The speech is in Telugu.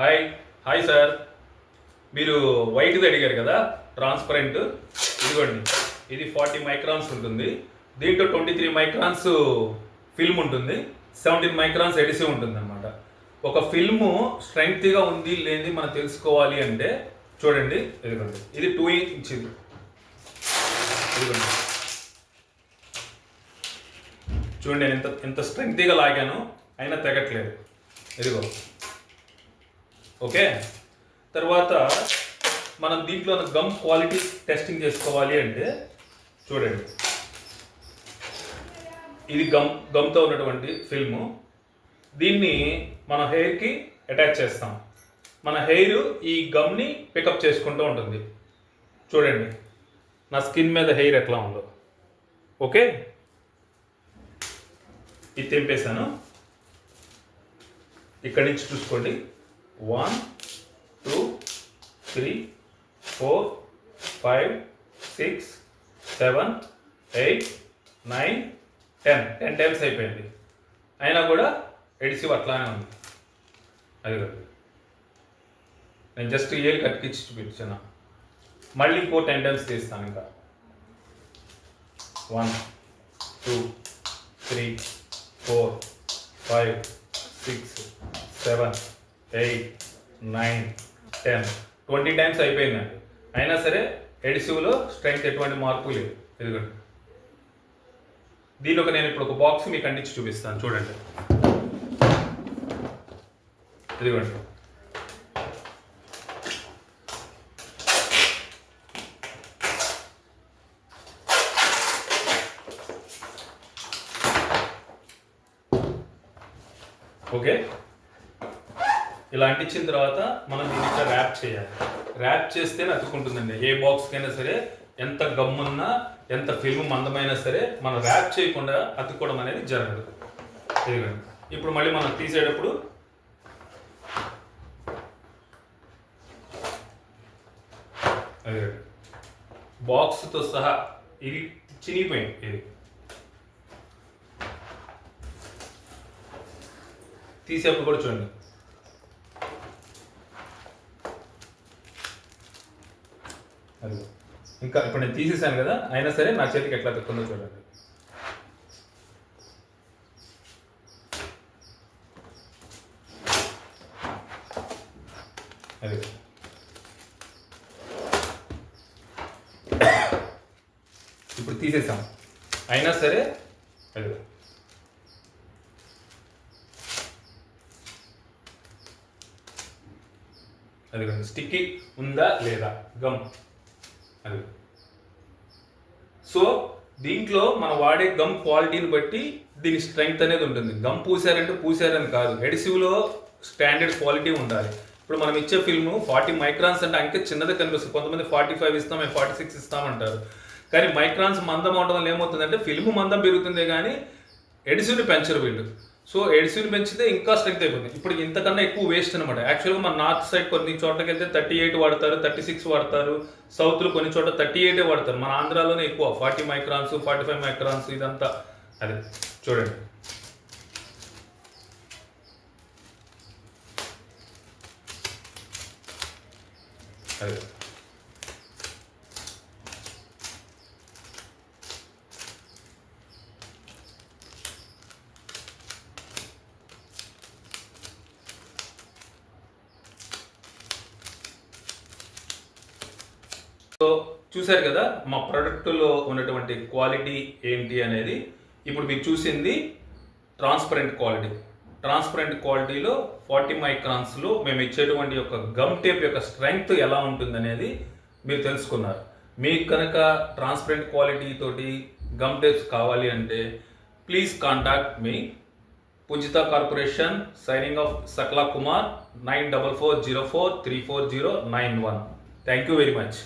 హాయ్ హాయ్ సార్, మీరు వైట్ది అడిగారు కదా, ట్రాన్స్పరెంట్. ఇదిగోండి, ఇది 40 మైక్రాన్స్ ఉంటుంది. దీంట్లో 23 మైక్రాన్స్ ఫిల్మ్ ఉంటుంది, 17 మైక్రాన్స్ ఎడిసివ్ ఉంటుంది అనమాట. ఒక ఫిల్ము స్ట్రెంగ్త్గా ఉంది లేనిది మనం తెలుసుకోవాలి అంటే చూడండి, ఇదిగోండి, ఇది 2 ఇంచ్. ఇదిగోండి, చూడండి, నేను ఎంత స్ట్రెంగ్త్గా లాగాను అయినా తెగట్లేదు. ఇదిగో, ఓకే. తర్వాత మనం దీంట్లో గమ్ క్వాలిటీ టెస్టింగ్ చేసుకోవాలి అంటే చూడండి, ఇది గమ్తో ఉన్నటువంటి ఫిల్ము. దీన్ని మన హెయిర్కి అటాచ్ చేస్తాం. మన హెయిర్ ఈ గమ్ని పికప్ చేసుకుంటూ ఉంటుంది. చూడండి నా స్కిన్ మీద హెయిర్ ఎట్లా ఉందో. ఓకే, ఇది తెంపేశాను. ఇక్కడి నుంచి చూసుకోండి, 1 2 3 4 5 6 7 8 9 10 టైమ్స్ అయిపోయింది. అయినా కూడా ఎడిసివ్ అట్లానే ఉంది. అది కాదు, నేను జస్ట్ ఏలు కట్టించి చూపించాను. మళ్ళీ ఇంకో 10 టైమ్స్ తీస్తాను. ఇంకా 1 2 3 4 5 6 7 8 9 10 20 టైమ్స్ అయిపోయిందండి. అయినా సరే ఎడిసివ్లో స్ట్రెంగ్త్ ఎటువంటి మార్పు లేదు. ఇదిగోండి, దీని నేను ఇప్పుడు ఒక బాక్స్ మీకు అంటించి చూపిస్తాను. చూడండి, ఇదిగోండి, ఓకే. ఇలా అంటించిన తర్వాత మనం దీన్ని ఇట్లా ర్యాప్ చేయాలి. ర్యాప్ చేస్తేనే అతుక్కుంటుందండి. ఏ బాక్స్కైనా సరే, ఎంత గమ్మున్నా, ఎంత ఫిల్మ్ మందమైనా సరే, మనం ర్యాప్ చేయకుండా అతుక్కోవడం అనేది జరగదు. ఇదిగోండి, ఇప్పుడు మళ్ళీ మనం తీసేటప్పుడు అదే బాక్స్తో సహా ఇది చినిగిపోయింది. ఇది తీసేప్పుడు కూడా చూడండి, అది ఇంకా ఇప్పుడు నేను తీసేసాను కదా, అయినా సరే నా చేతికి ఎట్లా తక్కువ చూడండి. అది ఇప్పుడు తీసేసాం, అయినా సరే అది అది స్టిక్కీ ఉందా లేదా గమ్. అది సో దీంట్లో మనం వాడే గమ్ క్వాలిటీని బట్టి దీని స్ట్రెంగ్త్ అనేది ఉంటుంది. గమ్ పూసారంటే పూసారని కాదు, ఎడిసివ్లో స్టాండర్డ్ క్వాలిటీ ఉండాలి. ఇప్పుడు మనం ఇచ్చే ఫిల్మ్ 40 మైక్రాన్స్ అంటే అంకే చిన్నది కనిపిస్తుంది. కొంతమంది 45 ఇస్తాం, మేము 46 ఇస్తామంటారు. కానీ మైక్రాన్స్ మందం అవడం వల్ల ఏమవుతుందంటే ఫిల్మ్ మందం పెరుగుతుంది కానీ ఎడిసివ్ని పెంచరు వీళ్ళు. సో ఎడిసివ్ని పెంచితే ఇంకా స్ట్రెంగ్త్ అయిపోతుంది. ఇప్పుడు ఇంతకన్నా ఎక్కువ వేస్ట్ అనమాట. యాక్చువల్గా మన నార్త్ సైడ్ కొన్ని చోట్లకి వెళ్తే 38 వాడతారు, 36 వాడతారు. సౌత్లో కొన్ని చోట్ల 38 వాడతారు. మన ఆంధ్రాలోనే ఎక్కువ 40 మైక్రాన్స్, 45 మైక్రాన్స్ ఇదంతా. అదే చూడండి, అదే సో చూశారు కదా మా ప్రోడక్ట్లో ఉన్నటువంటి క్వాలిటీ ఏంటి అనేది. ఇప్పుడు మీరు చూసింది ట్రాన్స్పరెంట్ క్వాలిటీ. ట్రాన్స్పరెంట్ క్వాలిటీలో 40 మైక్రాన్స్లో మేము ఇచ్చేటువంటి యొక్క గమ్ టేప్ యొక్క స్ట్రెంగ్త్ ఎలా ఉంటుందనేది మీరు తెలుసుకున్నారు. మీకు కనుక ట్రాన్స్పరెంట్ క్వాలిటీ తోటి గమ్ టేప్స్ కావాలి అంటే please contact me. Pujitha corporation, signing off Sakala Kumar, 9440434091. Thank you very much.